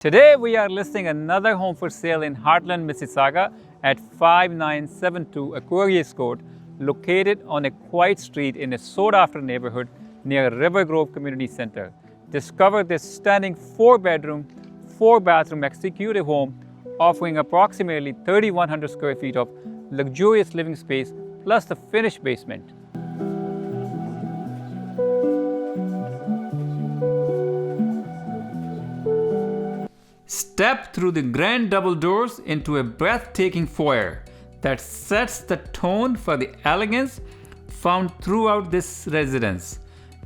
Today we are listing another home for sale in Heartland, Mississauga at 5972 Aquarius Court, located on a quiet street in a sought-after neighborhood near River Grove Community Center. Discover this stunning 4-bedroom, 4-bathroom executive home offering approximately 3,100 square feet of luxurious living space plus the finished basement. Step through the grand double doors into a breathtaking foyer that sets the tone for the elegance found throughout this residence.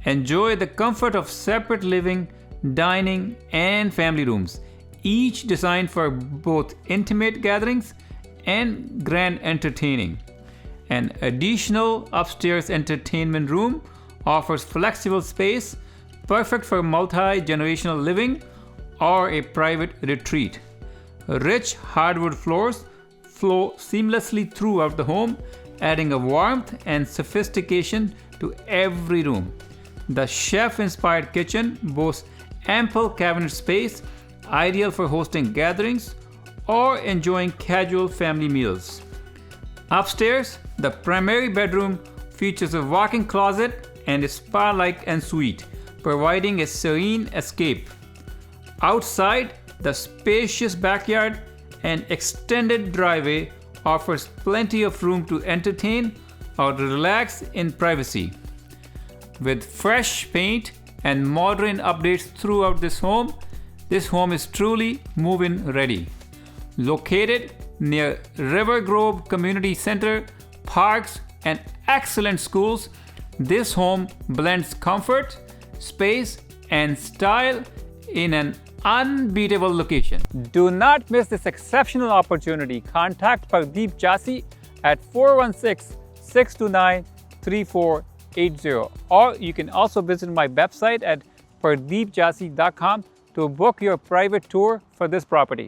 Enjoy the comfort of separate living, dining, and family rooms, each designed for both intimate gatherings and grand entertaining. An additional upstairs entertainment room offers flexible space, perfect for multi-generational living or a private retreat. Rich hardwood floors flow seamlessly throughout the home, adding a warmth and sophistication to every room. The chef-inspired kitchen boasts ample cabinet space, ideal for hosting gatherings or enjoying casual family meals. Upstairs, the primary bedroom features a walk-in closet and a spa-like ensuite, providing a serene escape. Outside, the spacious backyard and extended driveway offers plenty of room to entertain or relax in privacy. With fresh paint and modern updates throughout this home is truly move-in ready. Located near River Grove Community Center, parks, and excellent schools, this home blends comfort, space, and style in an unbeatable location. Do not miss this exceptional opportunity. Contact Pardeep Jassi at 416-629-3480, or you can also visit my website at pardeepjassi.com to book your private tour for this property.